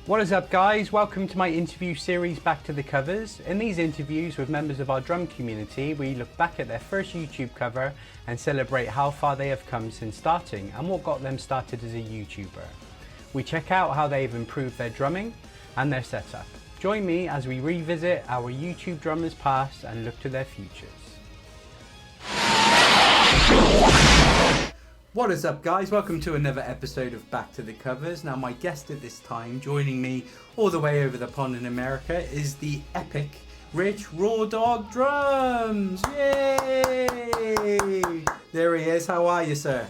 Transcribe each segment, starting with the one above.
What is up, guys? Welcome to my interview series Back to the Covers. In these interviews with members of our drum community, we look back at their first YouTube cover and celebrate how far they have come since starting and what got them started as a YouTuber. We check out how they've improved their drumming and their setup. Join me as we revisit our YouTube drummers past and look to their futures. What is up, guys? Welcome to another episode of Back to the Covers. Now, my guest at this time, joining me all the way over the pond in America, is the epic Rich Raw Dawg drums. Yay! There he is. How are you, sir?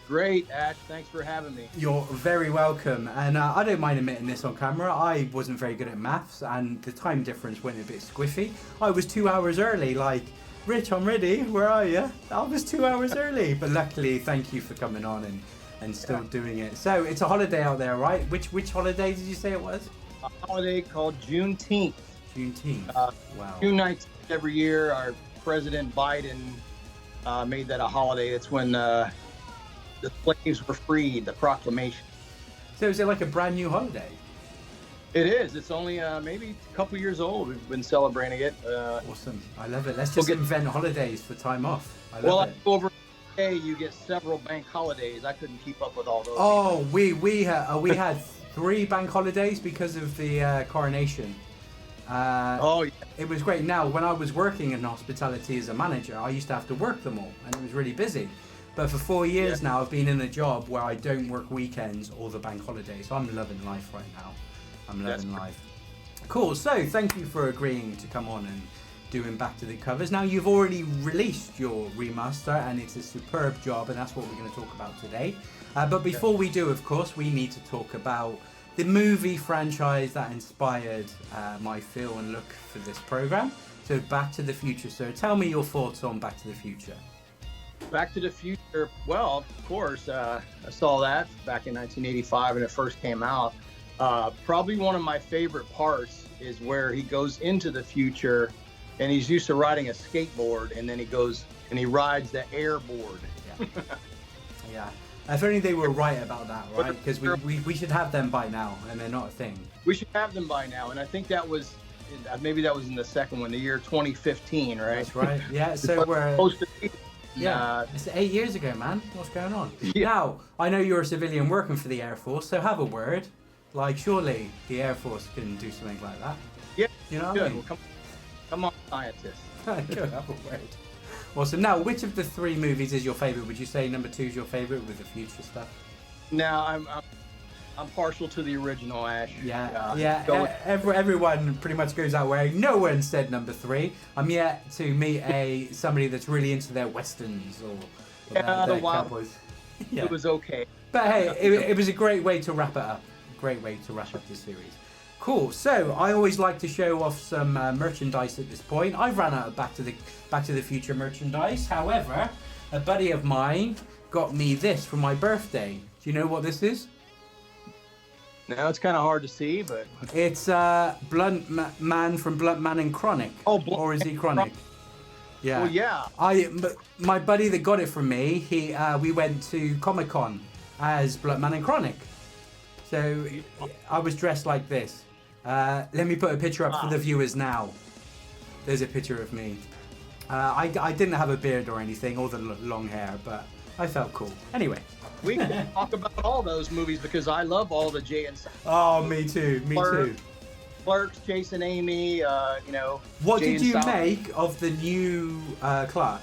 Great, Ash. Thanks for having me. You're very welcome. And I don't mind admitting this on camera. I wasn't very good at maths, and the time difference went a bit squiffy. I was 2 hours early, like, Rich, I'm ready. Where are you? I was 2 hours early, but luckily, thank you for coming on and still doing it. So it's a holiday out there, right? Which holiday did you say it was? A holiday called Juneteenth. Juneteenth. Wow. June 19th every year. Our President Biden made that a holiday. It's when the slaves were freed. The proclamation. So is it like a brand new holiday? It is. It's only maybe a couple years old. We've been celebrating it. Awesome. I love it. Let's just invent holidays for time off. I love it. Over a day, you get several bank holidays. I couldn't keep up with all those. Oh, we had 3 bank holidays because of the coronation. Oh, yeah. It was great. Now, when I was working in hospitality as a manager, I used to have to work them all, and it was really busy. But for 4 years now, I've been in a job where I don't work weekends or the bank holidays. So I'm loving life right now. I'm loving life. Cool. So thank you for agreeing to come on and doing Back to the Covers. Now, you've already released your remaster, and it's a superb job, and that's what we're going to talk about today. But before we do, of course, we need to talk about the movie franchise that inspired my feel and look for this program. So Back to the Future. So tell me your thoughts on Back to the Future. Back to the Future. Well, of course, I saw that back in 1985 when it first came out. Probably one of my favorite parts is where he goes into the future and he's used to riding a skateboard, and then he goes and he rides the airboard. Yeah. If only they were right about that, right? Because we should have them by now, and they're not a thing. We should have them by now, and I think that was, maybe that was in the second one, the year 2015, right? That's right. Yeah, so we're supposed to be. Yeah, it's 8 years ago, man. What's going on? Yeah. Now, I know you're a civilian working for the Air Force, so have a word. Like, surely the Air Force can do something like that. Yeah, you know what I mean? Well, come on, scientists. Good, have a word. Awesome. Now, which of the 3 movies is your favorite? Would you say number 2 is your favorite with the future stuff? Now, I'm partial to the original, Ash. Everyone pretty much goes that way. No one said number 3. I'm yet to meet somebody that's really into their westerns or their cowboys. It was okay. But hey, it was a great way to wrap it up. Great way to wrap up the series. Cool. So I always like to show off some merchandise at this point. I've run out of Back to the Future merchandise. However, a buddy of mine got me this for my birthday. Do you know what this is? Now it's kind of hard to see, but it's Blunt Man from Blunt Man and Chronic. Oh, or is he Chronic? Yeah. Well, yeah. My buddy that got it from me, we went to Comic-Con as Blunt Man and Chronic. So I was dressed like this. Let me put a picture up for the viewers now. There's a picture of me. I didn't have a beard or anything, or the long hair, but I felt cool. Anyway. We can talk about all those movies because I love all the Jay and Silent. Oh, me too. Me too. Clerks, Jason, Amy, What did you make of the new class?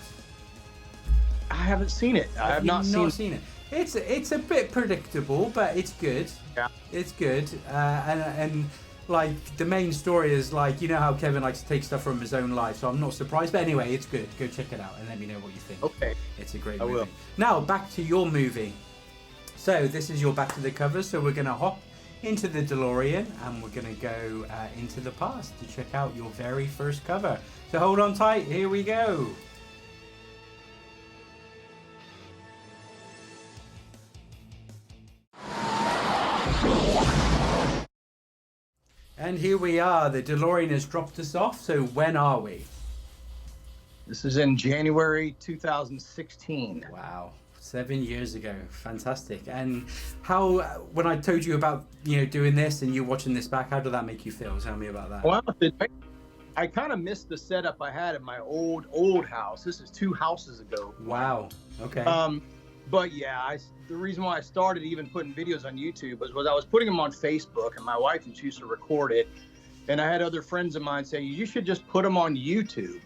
I haven't seen it. I have not seen it. It's a bit predictable, but it's good. Yeah. It's good. And like the main story is like, you know how Kevin likes to take stuff from his own life, so I'm not surprised. But anyway, it's good. Go check it out and let me know what you think. Okay. It's a great movie. I will. Now back to your movie. So this is your Back to the Covers. So we're gonna hop into the DeLorean and we're gonna go into the past to check out your very first cover. So hold on tight. Here we go. And here we are. The DeLorean has dropped us off. So when are we? This is in January 2016. Wow. 7 years ago. Fantastic. And how, when I told you about, doing this and you watching this back, how did that make you feel? Tell me about that. Well, I kind of missed the setup I had at my old house. This is 2 houses ago. Wow. Okay. But yeah, the reason why I started even putting videos on YouTube was I was putting them on Facebook, and my wife used to record it. And I had other friends of mine say, you should just put them on YouTube.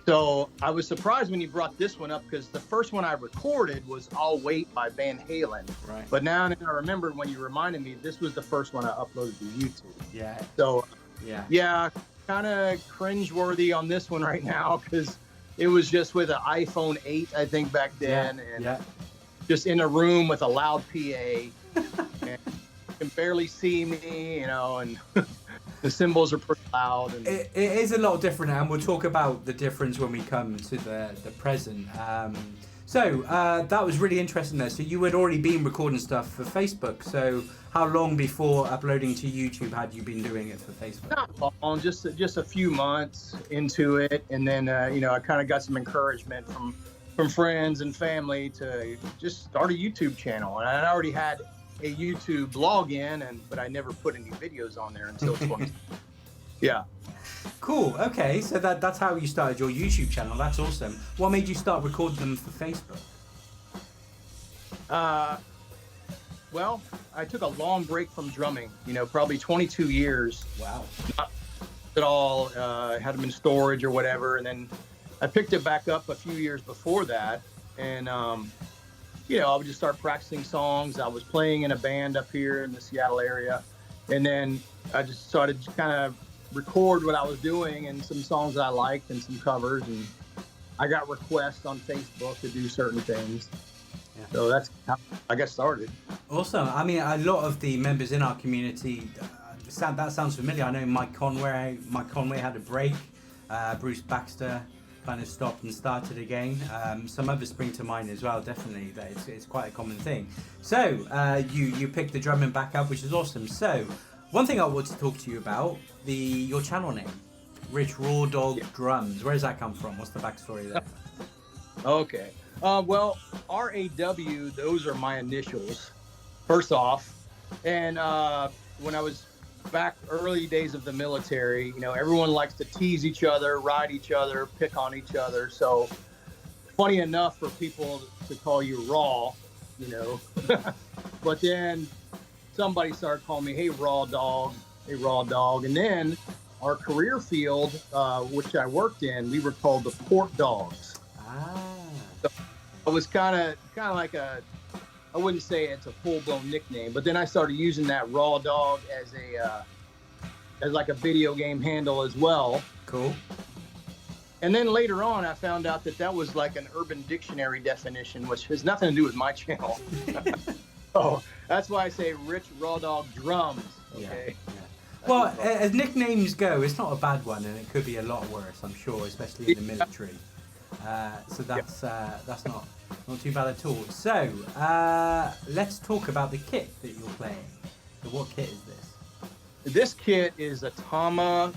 So I was surprised when you brought this one up, because the first one I recorded was I'll Wait by Van Halen. Right. But now I remembered when you reminded me, this was the first one I uploaded to YouTube. Yeah. So yeah, kind of cringeworthy on this one right now, because it was just with an iPhone 8, I think, back then. And just in a room with a loud PA. And you can barely see me, and the cymbals are pretty loud. And it is a lot different, and we'll talk about the difference when we come to the present. So that was really interesting there. So you had already been recording stuff for Facebook. So how long before uploading to YouTube had you been doing it for Facebook? Not long, just a few months into it. And then, I kind of got some encouragement from friends and family to just start a YouTube channel. And I already had a YouTube login, but I never put any videos on there until 20. Yeah. Cool. Okay, so that's how you started your YouTube channel. That's awesome. What made you start recording them for Facebook? Well, I took a long break from drumming. Probably 22 years. Wow. Not at all. Had them in storage or whatever, and then I picked it back up a few years before that, and I would just start practicing songs. I was playing in a band up here in the Seattle area, and then I just started to kind of record what I was doing and some songs that I liked and some covers, and I got requests on Facebook to do certain things. Yeah. So that's how I got started. Awesome. I mean, a lot of the members in our community, that sounds familiar. I know Mike Conway had a break. Bruce Baxter kind of stopped and started again. Some others spring to mind as well, definitely. That it's quite a common thing. So you picked the drumming back up, which is awesome. So one thing I want to talk to you about, your channel name, Raw Dawg Drums. Where does that come from? What's the backstory there? Okay. Well, RAW, those are my initials, first off. And when I was back early days of the military, everyone likes to tease each other, ride each other, pick on each other. So funny enough for people to call you Raw, but then somebody started calling me, hey, Raw Dawg. And then our career field, which I worked in, we were called the Port Dogs. So it was kind of like I wouldn't say it's a full-blown nickname, but then I started using that Raw Dawg as like a video game handle as well. Cool. And then later on, I found out that was like an Urban Dictionary definition, which has nothing to do with my channel. So that's why I say Raw Dawg Drums. Okay. Yeah. Well, as nicknames go, it's not a bad one, and it could be a lot worse, I'm sure, especially in the military. So that's not too bad at all. So let's talk about the kit that you're playing. So what kit is this? This kit is a Tama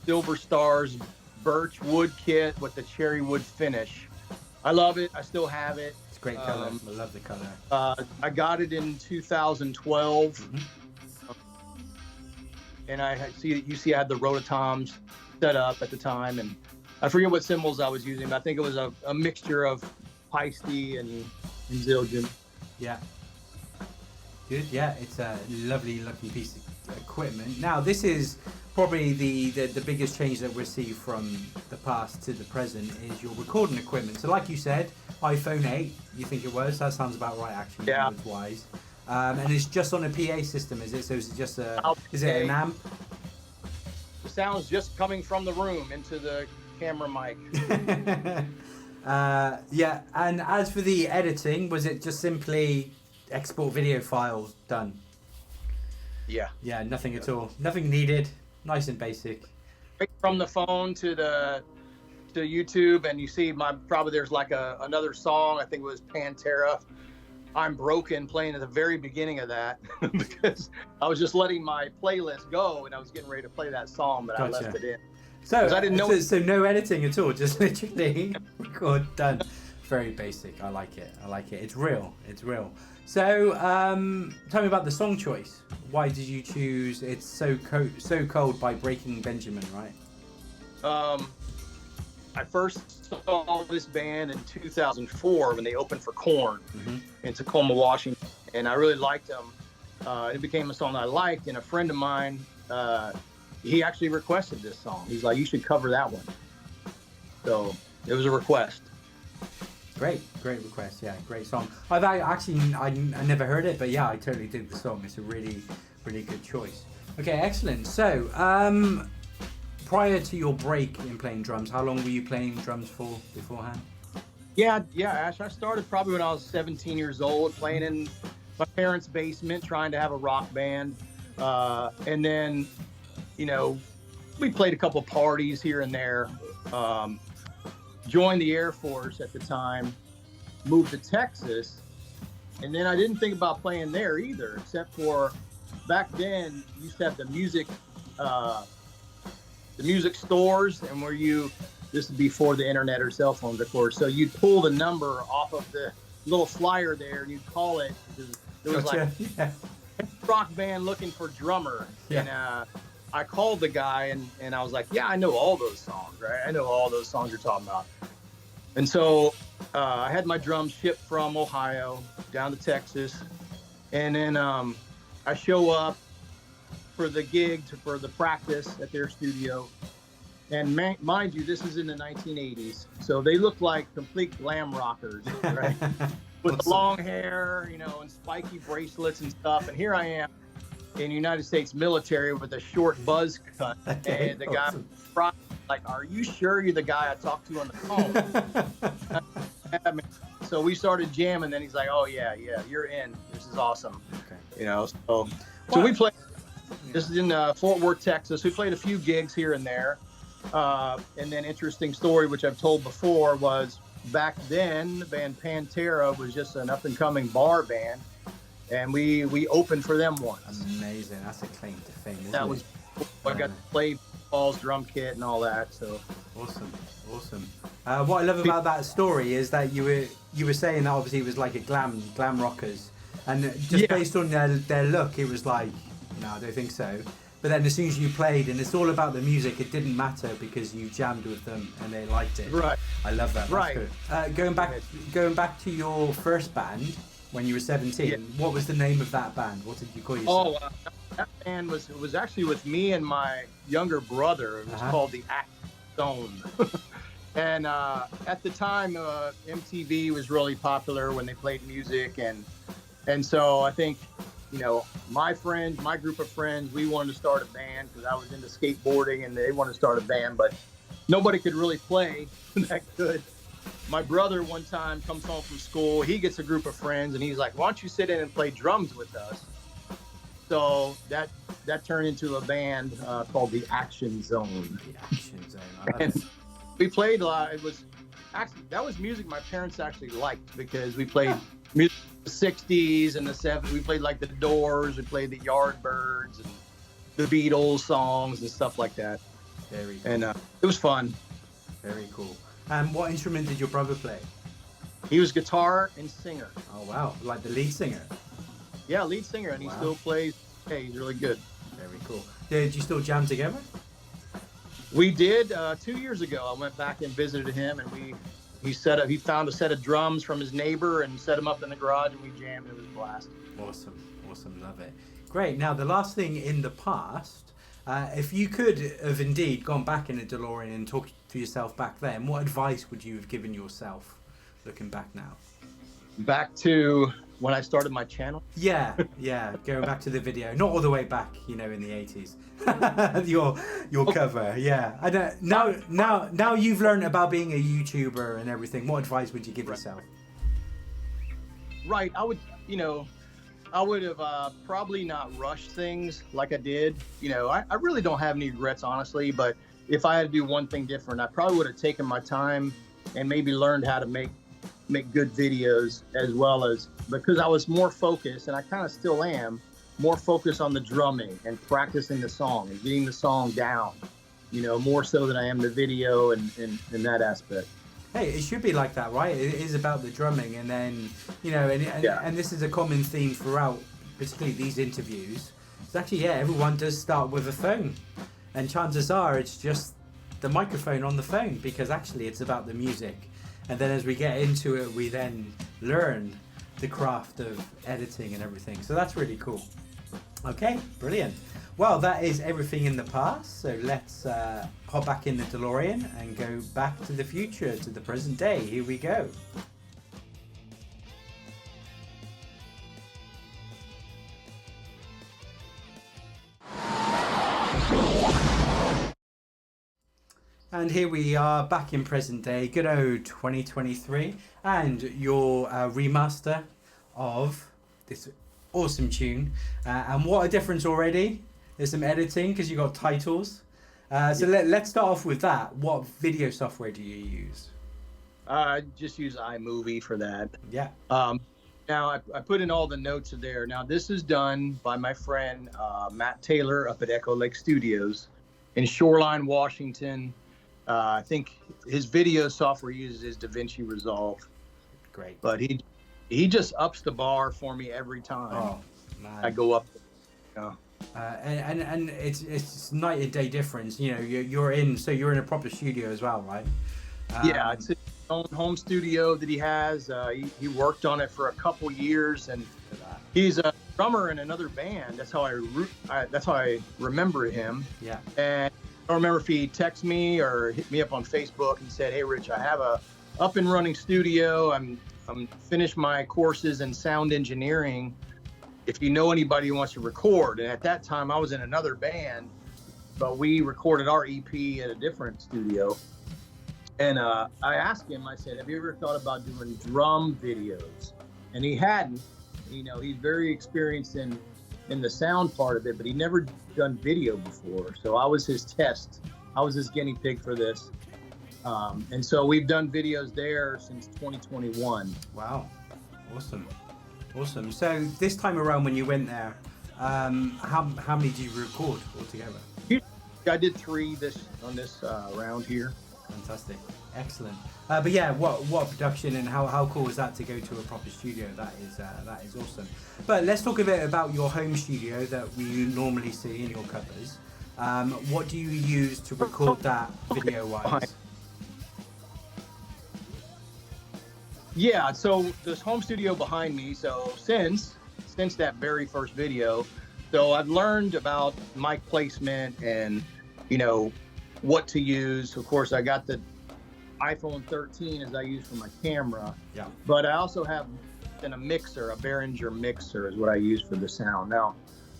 Silver Stars birch wood kit with the cherry wood finish. I love it. I still have it. It's a great color. I love the color. I got it in 2012. Mm-hmm. And I had the rototoms set up at the time, and I forget what cymbals I was using, but I think it was a mixture of Peisty and Zildjian. Yeah. Good. Yeah, it's a lovely looking piece of equipment. Now, this is probably the biggest change that we'll see from the past to the present is your recording equipment. So like you said, iPhone 8, you think it was? That sounds about right, actually, yeah. Wise. And it's just on a PA system, is it? So is it just is it an amp? The sound's just coming from the room into the camera mic. Yeah, and as for the editing, was it just simply export video files done? Yeah. Yeah, nothing at all. Nothing needed. Nice and basic. Right from the phone to YouTube, and you see there's like another song. I think it was Pantera, I'm Broken, playing at the very beginning of that because I was just letting my playlist go and I was getting ready to play that song, but gotcha. I left it in. So I didn't know. So no editing at all, just literally record, done. Very basic. I like it. I like it. It's real. It's real. So, tell me about the song choice. Why did you choose "It's So Cold" by Breaking Benjamin? Right. I first saw this band in 2004 when they opened for Korn in Tacoma, Washington, and I really liked them. It became a song I liked, and a friend of mine, he actually requested this song. He's like, "You should cover that one." So it was a request. Great request. Yeah, great song. I never heard it, but yeah, I totally dig the song. It's a really good choice. Okay, excellent. So, prior to your break in playing drums, how long were you playing drums for beforehand? Yeah, Ash. I started probably when I was 17 years old, playing in my parents' basement, trying to have a rock band, and then, we played a couple parties here and there. Joined the Air Force at the time, moved to Texas, and then I didn't think about playing there either, except for back then you used to have the music stores, and this is before the internet or cell phones, of course, so you'd pull the number off of the little flyer there and you'd call it. It was like rock band looking for drummer. And I called the guy and I was like, yeah, I know all those songs, right? I know all those songs you're talking about. And so I had my drums shipped from Ohio down to Texas. And then I show up for the gig, for the practice at their studio. And mind you, this is in the 1980s. So they look like complete glam rockers, right? With long hair, and spiky bracelets and stuff. And here I am in the United States military with a short buzz cut. And the guy was like, "Are you sure you're the guy I talked to on the phone?" So we started jamming. Then he's like, "Oh yeah, you're in. This is awesome." Okay. So we played. This is in Fort Worth, Texas. We played a few gigs here and there. And then interesting story, which I've told before, was back then the band Pantera was just an up and coming bar band. And we opened for them once. Amazing. That's a claim to fame, isn't that it? Was cool. I got to play balls, drum kit, and all that. So awesome. What I love about that story is that you were saying that obviously it was like a glam rockers, and just based on their look, it was like, no, I don't think so. But then as soon as you played, and it's all about the music, it didn't matter because you jammed with them and they liked it. Right. I love that. That's good. Going back to your first band. When you were 17, what was the name of that band? What did you call yourself? That band was actually with me and my younger brother. It was called the Action Zone. And at the time, MTV was really popular when they played music, and so I think, my group of friends, we wanted to start a band because I was into skateboarding, and they wanted to start a band, but nobody could really play that good. My brother one time comes home from school, he gets a group of friends, and he's like, "Why don't you sit in and play drums with us?" So that turned into a band called the Action Zone. The Action Zone. And we played a lot. That was music my parents actually liked, because we played music in the 60s and the 70s. We played like the Doors, we played the Yardbirds and the Beatles songs and stuff like that. Very cool. And it was fun. Very cool. What instrument did your brother play? He was guitar and singer. Oh wow, like the lead singer? Yeah, lead singer, and he still plays. Hey, he's really good. Very cool. Did you still jam together? We did 2 years ago. I went back and visited him, and he found a set of drums from his neighbor and set them up in the garage, and we jammed. It was a blast. Awesome, love it. Great. Now the last thing in the past, if you could have indeed gone back in a DeLorean and talked to yourself back then, what advice would you have given yourself looking back now? Back to when I started my channel? Yeah, going back to the video, not all the way back, in the 80s. your cover, yeah. I don't. Now you've learned about being a YouTuber and everything. What advice would you give yourself? Right, I would have probably not rushed things like I did. I really don't have any regrets, honestly, but if I had to do one thing different, I probably would have taken my time and maybe learned how to make good videos, as well as, because I was more focused, and I kind of still am, more focused on the drumming and practicing the song and getting the song down, more so than I am the video and that aspect. Hey, it should be like that, right? It is about the drumming, and then, you know, and this is a common theme throughout, particularly these interviews. It's actually, yeah, everyone does start with a phone, and chances are it's just the microphone on the phone, because actually it's about the music. And then as we get into it, we then learn the craft of editing and everything. So that's really cool. Okay, brilliant. Well, that is everything in the past. So let's hop back in the DeLorean and go back to the future, to the present day. Here we go. And here we are back in present day, good old 2023, and your remaster of this awesome tune. And what a difference already. There's some editing because you got titles. So let's start off with that. What video software do you use? I just use iMovie for that. Yeah. Now I put in all the notes there. Now this is done by my friend Matt Taylor up at Echo Lake Studios in Shoreline, Washington. I think his video software uses is DaVinci Resolve. Great. But he just ups the bar for me every time. Oh, man. I go up. You know. And it's night and day difference. You know, you're in a proper studio as well, right? Yeah, it's his own home studio that he has. He worked on it for a couple years, and he's a drummer in another band. That's how I remember him. Yeah. And I don't remember if he texted me or hit me up on Facebook and said, "Hey, Rich, I have a up and running studio. I'm finished my courses in sound engineering. If you know anybody who wants to record." And at that time, I was in another band, but we recorded our EP at a different studio. And I asked him, I said, "Have you ever thought about doing drum videos?" And he hadn't. You know, he's very experienced in the sound part of it, but he never done video before. So I was his test. I was his guinea pig for this. And so we've done videos there since 2021. Wow. Awesome. So this time around when you went there, how many did you record altogether? I did 3 on this round here. Fantastic. Excellent. But yeah, what production, and how cool is that to go to a proper studio? That is awesome. But let's talk a bit about your home studio that we normally see in your covers. What do you use to record that video-wise? Yeah, so this home studio behind me, so since that very first video, so I've learned about mic placement and, you know, what to use. Of course, I got the iPhone 13 as I use for my camera. Yeah. But I also have a mixer, a Behringer mixer is what I use for the sound. Now,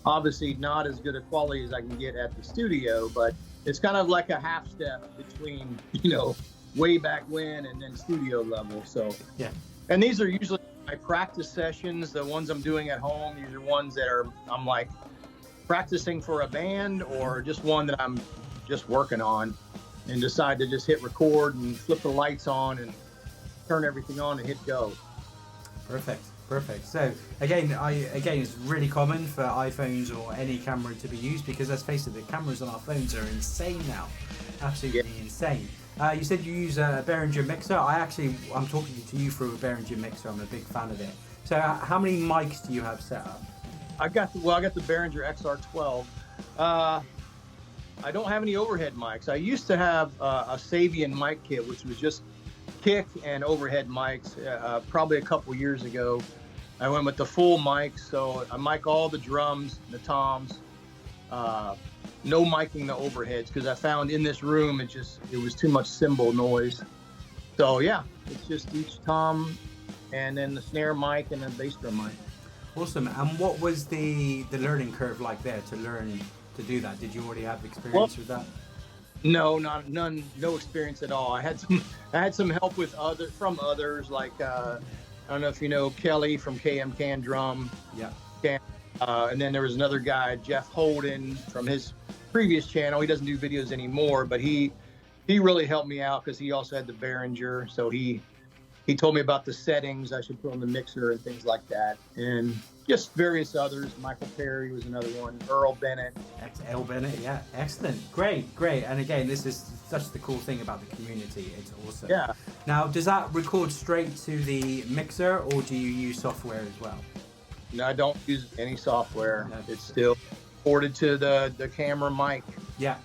obviously not as good a quality as I can get at the studio, but it's kind of like a half step between, you know, way back when and then studio level. So yeah. And these are usually my practice sessions. The ones I'm doing at home, these are ones that I'm like practicing for a band, or just one that I'm just working on and decide to just hit record and flip the lights on and turn everything on and hit go. Perfect. So again, it's really common for iPhones or any camera to be used, because let's face it, the cameras on our phones are insane now. Absolutely insane. You said you use a Behringer mixer. I'm talking to you through a Behringer mixer. I'm a big fan of it. So how many mics do you have set up? I got the Behringer XR12. I don't have any overhead mics. I used to have a Sabian mic kit, which was just kick and overhead mics. Probably a couple years ago, I went with the full mic. So I mic all the drums, the toms, no miking the overheads, because I found in this room it was too much cymbal noise. So yeah, it's just each tom and then the snare mic and then bass drum mic. Awesome. And what was the learning curve like there to learn to do that? Did you already have experience with that? No, no experience at all. I had some help from others, like I don't know if you know Kelly from KM Can Drum. Yeah. And then there was another guy, Jeff Holden, from his previous channel. He doesn't do videos anymore, but he really helped me out because he also had the Behringer, so he he told me about the settings I should put on the mixer and things like that, and just various others. Michael Perry was another one. Earl Bennett. Earl Bennett, yeah, excellent, great. And again, this is such the cool thing about the community. It's awesome. Yeah. Now, does that record straight to the mixer, or do you use software as well? No, I don't use any software. No. It's still ported to the camera mic. Yeah.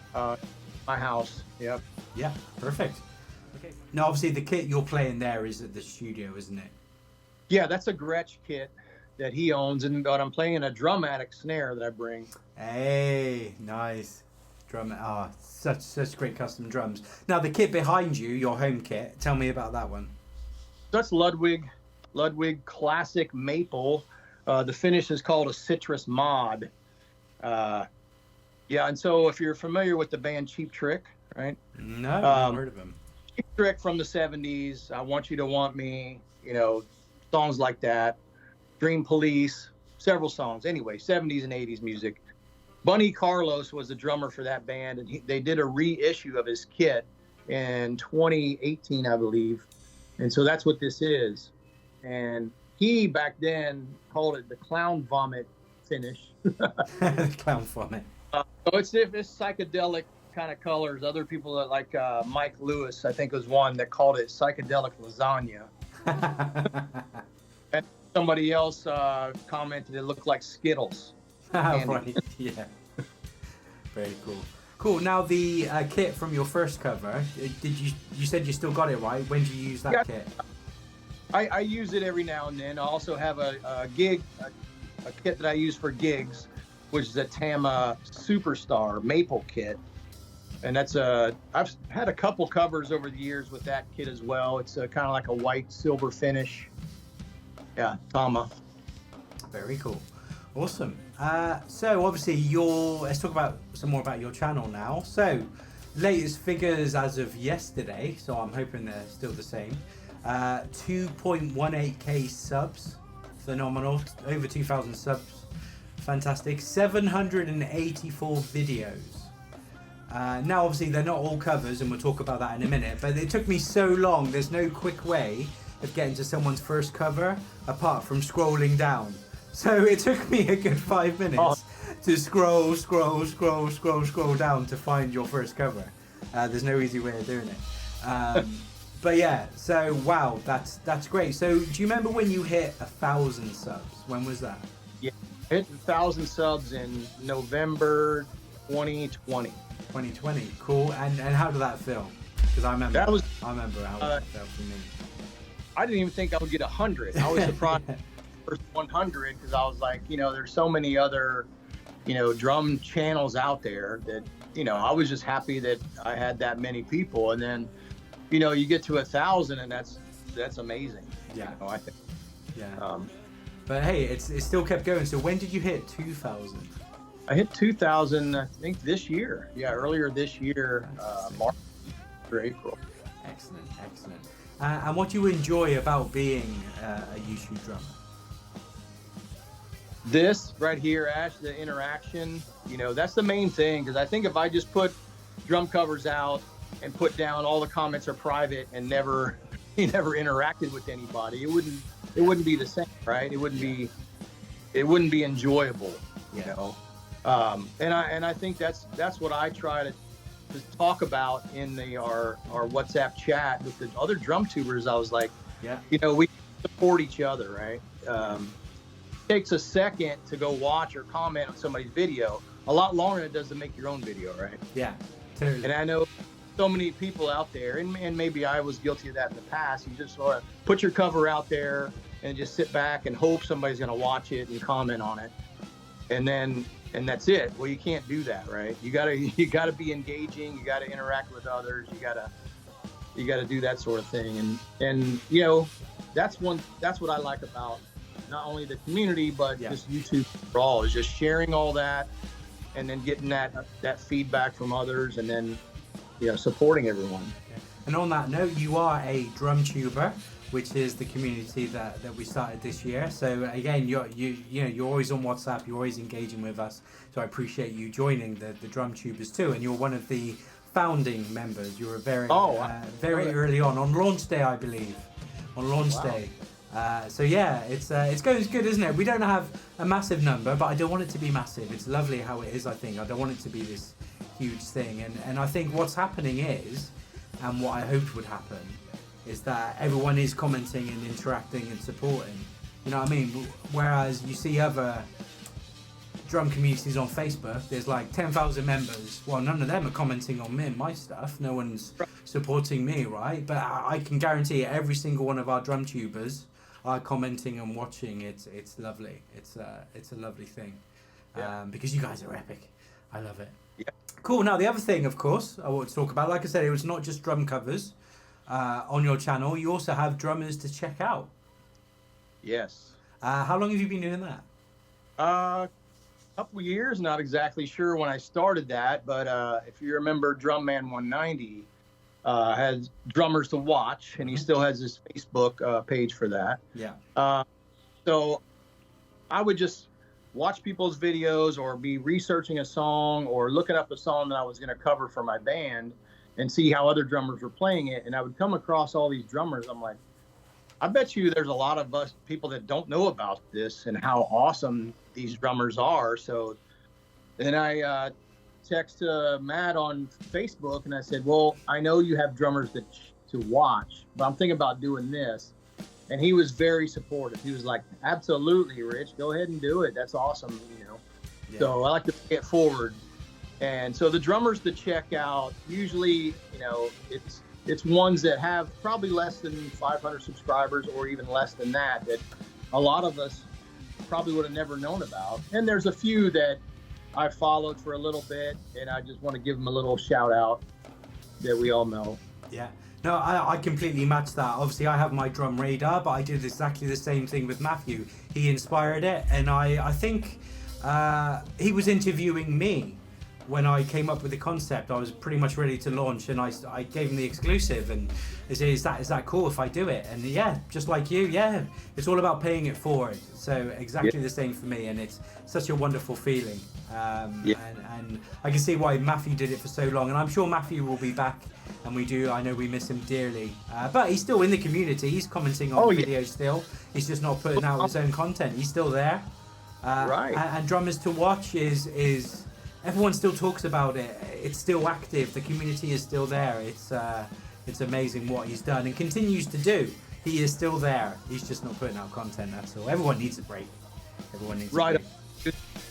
My house. Yep. Yeah. Perfect. Okay. Now, obviously, the kit you're playing there is at the studio, isn't it? Yeah, that's a Gretsch kit that he owns, but I'm playing a Drummatic snare that I bring. Hey, nice. Such great custom drums. Now, the kit behind you, your home kit, tell me about that one. That's Ludwig Classic Maple. The finish is called a Citrus Mod. Yeah, and so if you're familiar with the band Cheap Trick, right? No, I've not heard of them. Cheap Trick from the 70s, I Want You to Want Me, songs like that. Dream Police, several songs. Anyway, 70s and 80s music. Bunny Carlos was the drummer for that band, and they did a reissue of his kit in 2018, I believe. And so that's what this is. And he back then called it the Clown Vomit finish. Clown Vomit. So it's psychedelic kind of colors. Other people that like Mike Lewis, I think, was one that called it psychedelic lasagna. And somebody else commented it looked like Skittles. Right. Yeah. Very cool. Cool. Now the kit from your first cover. You said you still got it, right? When do you use that kit? I use it every now and then. I also have a kit that I use for gigs, which is a Tama Superstar Maple kit, and I've had a couple covers over the years with that kit as well. It's kind of like a white silver finish. Yeah, Tama. Very cool. Awesome. So obviously let's talk some more about your channel now. So latest figures as of yesterday, so I'm hoping they're still the same. 2.18k subs, phenomenal. Over 2,000 subs, fantastic. 784 videos. Now obviously they're not all covers, and we'll talk about that in a minute, but it took me so long. There's no quick way of getting to someone's first cover apart from scrolling down. So it took me a good 5 minutes to scroll down to find your first cover. There's no easy way of doing it. But yeah, so wow, that's great. So do you remember when you hit 1,000 subs? When was that? Yeah, I hit 1,000 subs in November 2020. 2020, cool. And how did that feel? Because I remember how it felt for me. I didn't even think I would get 100. I was surprised. 100 because I was like, there's so many other, drum channels out there that, I was just happy that I had that many people. And then, you get to 1,000 and that's amazing. Yeah. I think. Yeah. But hey, it still kept going. So when did you hit 2,000? I hit 2,000, I think this year. Yeah, earlier this year, March or April. Excellent. And what do you enjoy about being a YouTube drummer? This right here, Ash, the interaction, that's the main thing. Because I think if I just put drum covers out and put down all the comments are private and never interacted with anybody, it wouldn't be the same, right? It wouldn't be enjoyable, And I think that's what I try to talk about in our WhatsApp chat with the other DrumTubers. I was like, we support each other, right? Takes a second to go watch or comment on somebody's video, a lot longer than it does to make your own video, right? Yeah, totally. And I know so many people out there, and maybe I was guilty of that in the past. You just sort of put your cover out there and just sit back and hope somebody's going to watch it and comment on it, and that's it. Well, you can't do that, right? You gotta be engaging. You gotta interact with others. You gotta do that sort of thing, and that's what I like about not only the community, but just YouTube overall, is just sharing all that and then getting that feedback from others and then, supporting everyone. And on that note, you are a DrumTuber, which is the community that we started this year. So again, you're always on WhatsApp, you're always engaging with us. So I appreciate you joining the DrumTubers too. And you're one of the founding members. You were very early on launch day, I believe. on launch day. So yeah, it's going good, isn't it? We don't have a massive number, but I don't want it to be massive. It's lovely how it is, I think. I don't want it to be this huge thing. And I think what's happening is, and what I hoped would happen, is that everyone is commenting and interacting and supporting. You know what I mean? Whereas you see other drum communities on Facebook, there's like 10,000 members. Well, none of them are commenting on me and my stuff. No one's supporting me, right? But I can guarantee every single one of our DrumTubers are commenting and watching. It's lovely. It's a lovely thing. Because you guys are epic. I love it. Yeah. Cool. Now the other thing, of course, I want to talk about, like I said, it was not just drum covers on your channel. You also have drummers to check out. Yes. How long have you been doing that? Couple years, not exactly sure when I started that, but if you remember, Drumman 190 has drummers to watch, and he still has his Facebook page for that. Yeah. So I would just watch people's videos or be researching a song or looking up a song that I was going to cover for my band and see how other drummers were playing it, and I would come across all these drummers. I'm like, I bet you there's a lot of us people that don't know about this and how awesome these drummers are. So then I text Matt on Facebook and I said, well, I know you have drummers to watch, but I'm thinking about doing this. And he was very supportive. He was like, absolutely, Rich, go ahead and do it. That's awesome, you know. Yeah. So I like to pay it forward. And so the drummers to check out, usually, you know, it's ones that have probably less than 500 subscribers or even less than that a lot of us probably would have never known about. And there's a few that I followed for a little bit, and I just want to give them a little shout out that we all know. Yeah. No, I completely match that. Obviously, I have my drum radar, but I did exactly the same thing with Matthew. He inspired it, and I think he was interviewing me when I came up with the concept. I was pretty much ready to launch, and I gave him the exclusive, and I said, is that cool if I do it? And yeah, just like you, yeah, it's all about paying it forward. So exactly the same for me, and it's such a wonderful feeling. And I can see why Matthew did it for so long, and I'm sure Matthew will be back, and I know we miss him dearly. But he's still in the community. He's commenting on videos still. He's just not putting out his own content. He's still there. Right. And Drummers to Watch is everyone still talks about it. It's still active. The community is still there. It's amazing what he's done and continues to do. He is still there. He's just not putting out content, that's all. Everyone needs a break. Everyone needs a break.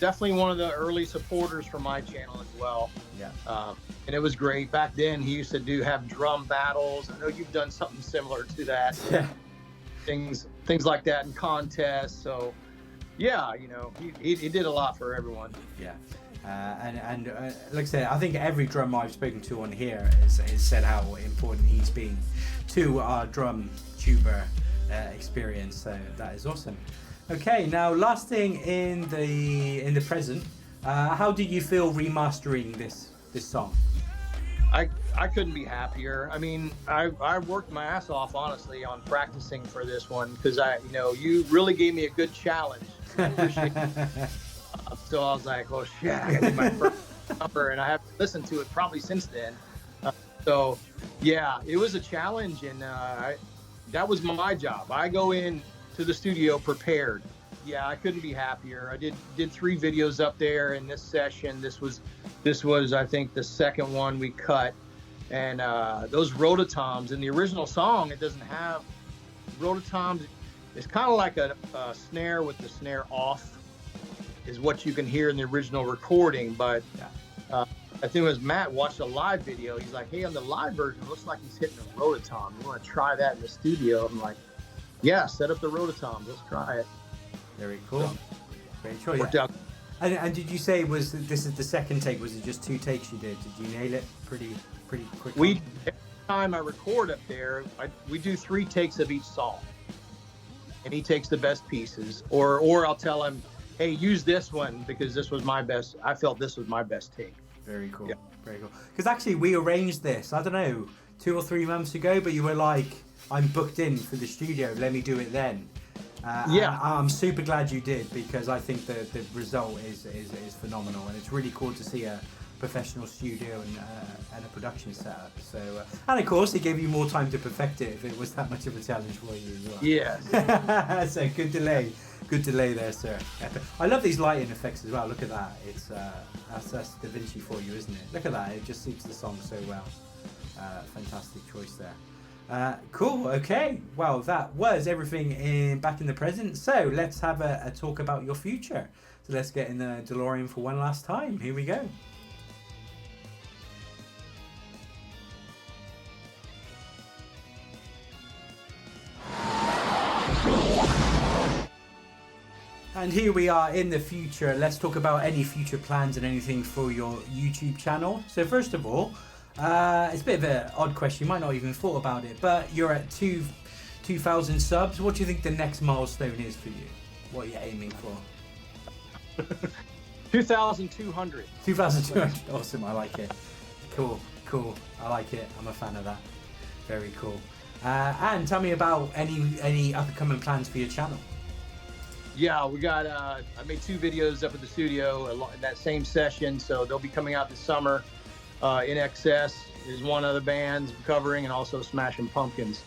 Definitely one of the early supporters for my channel as well. Yeah. And it was great. Back then, he used to have drum battles. I know you've done something similar to that. Yeah. Things like that in contests. So, yeah, you know, he did a lot for everyone. Yeah. And like I said, I think every drummer I've spoken to on here has said how important he's been to our DrumTuber experience. So that is awesome. Okay, now last thing in the present, how did you feel remastering this song? I couldn't be happier. I mean, I worked my ass off, honestly, on practicing for this one because you really gave me a good challenge. I appreciate it. So I was like, oh shit, I gotta do my first number, and I have listened to it probably since then. So yeah, it was a challenge, and that was my job. I go in to the studio prepared. Yeah, I couldn't be happier. I did 3 videos up there in this session. This was I think the second one we cut, and those rototoms in the original song, it doesn't have rototoms. It's kind of like a snare with the snare off is what you can hear in the original recording, but I think it was Matt watched a live video. He's like, hey, on the live version, it looks like he's hitting a rototom. You want to try that in the studio? I'm like, yeah, set up the rototom. Let's try it. Very cool. Very cool. Worked out. And did you say this is the second take? Was it just 2 takes you did? Did you nail it pretty quick? Every time I record up there, we do 3 takes of each song, and he takes the best pieces, or I'll tell him, hey, use this one because this was my best. I felt this was my best take. Very cool. Yeah. Very cool. Because actually, we arranged this, I don't know, 2 or 3 months ago, but you were like, I'm booked in for the studio, let me do it then. I'm super glad you did, because I think the result is phenomenal, and it's really cool to see a professional studio and a production setup. So, and of course, it gave you more time to perfect it if it was that much of a challenge for you as well. Yeah. So good delay. Good delay there, sir. I love these lighting effects as well. Look at that. It's that's Da Vinci for you, isn't it? Look at that. It just suits the song so well. Fantastic choice there. Cool. Okay. Well, that was everything back in the present. So let's have a talk about your future. So let's get in the DeLorean for one last time. Here we go. And here we are in the future. Let's talk about any future plans and anything for your YouTube channel. So first of all, it's a bit of an odd question. You might not even thought about it, but you're at 2,000 subs. What do you think the next milestone is for you? What are you aiming for? 2,200. 2,200. Awesome. I like it. Cool. I like it. I'm a fan of that. Very cool. And tell me about any up-and-coming plans for your channel. Yeah, we got, I made 2 videos up at the studio in that same session, so they'll be coming out this summer. In Excess is one of the bands I'm covering, and also Smashing Pumpkins.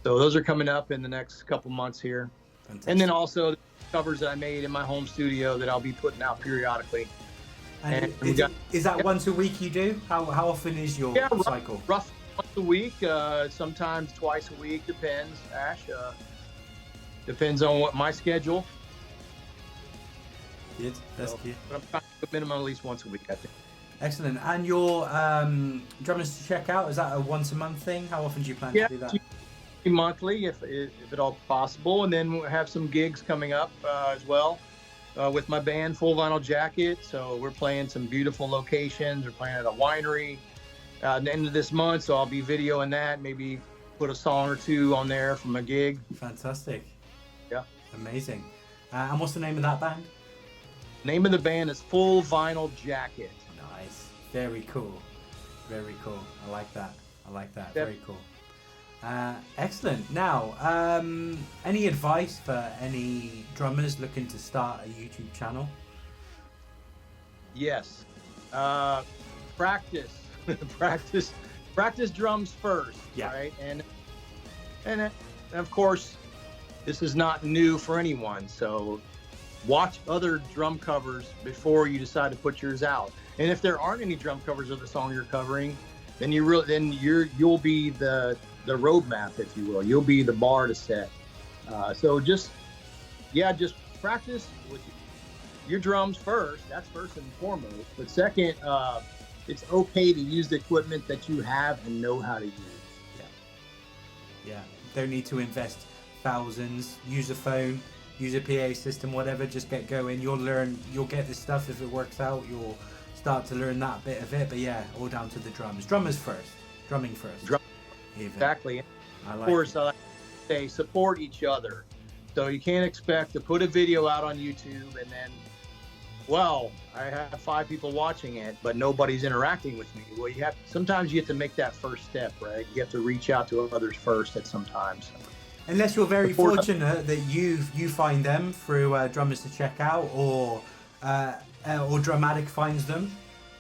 So those are coming up in the next couple months here. Fantastic. And then also the covers that I made in my home studio that I'll be putting out periodically. And is that once a week you do? How often is your cycle? Rough once a week, sometimes twice a week, depends, Ash. Depends on what my schedule. Good, that's cute. But I'm trying to minimum at least once a week, I think. Excellent. And your drummers to check out, is that a once a month thing? How often do you plan to do that? Monthly, if at all possible. And then we'll have some gigs coming up as well with my band, Full Vinyl Jacket. So we're playing some beautiful locations. We're playing at a winery at the end of this month. So I'll be videoing that, maybe put a song or 2 on there from a gig. Fantastic. Yeah. Amazing. And what's the name of that band? Name of the band is Full Vinyl Jacket. Nice. Very cool. Very cool. I like that. Yep. Very cool. Excellent. Now, any advice for any drummers looking to start a YouTube channel? Yes. Practice. Practice drums first. Yeah. Right. And of course, this is not new for anyone. So watch other drum covers before you decide to put yours out. And if there aren't any drum covers of the song you're covering, then you'll be the roadmap, if you will. You'll be the bar to set. So just practice with your drums first. That's first and foremost. But second, it's okay to use the equipment that you have and know how to use. Yeah. Don't need to invest thousands. Use a phone. Use a PA system, whatever, just get going. You'll get this stuff if it works out. You'll start to learn that bit of it. But yeah, all down to the drums. Drummers first. Drumming first. Exactly. Of course, I like to say support each other. So you can't expect to put a video out on YouTube and then, well, I have 5 people watching it, but nobody's interacting with me. Well, sometimes you have to make that first step, right? You have to reach out to others first at some times. Unless you're very fortunate that you find them through Drummers to Check Out, or Dramatic finds them,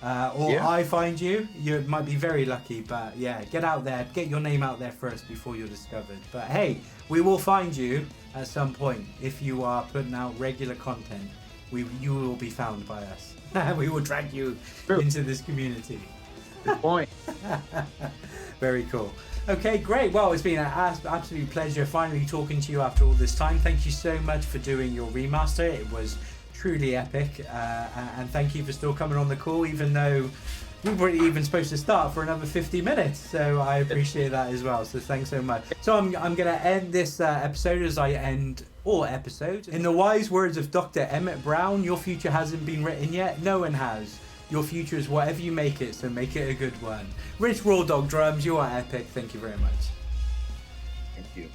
or I find you. You might be very lucky, but yeah, get out there, get your name out there first before you're discovered. But hey, we will find you at some point if you are putting out regular content. You will be found by us. We will drag you into this community. Good point. Very cool. Okay, great. Well, it's been an absolute pleasure finally talking to you after all this time. Thank you so much for doing your remaster. It was truly epic. And thank you for still coming on the call, even though we weren't even supposed to start for another 50 minutes. So I appreciate that as well. So thanks so much. So I'm going to end this episode as I end all episodes. In the wise words of Dr. Emmett Brown, your future hasn't been written yet. No one has. Your future is whatever you make it, so make it a good one. Rich Raw Dawg Drums, you are epic. Thank you very much. Thank you.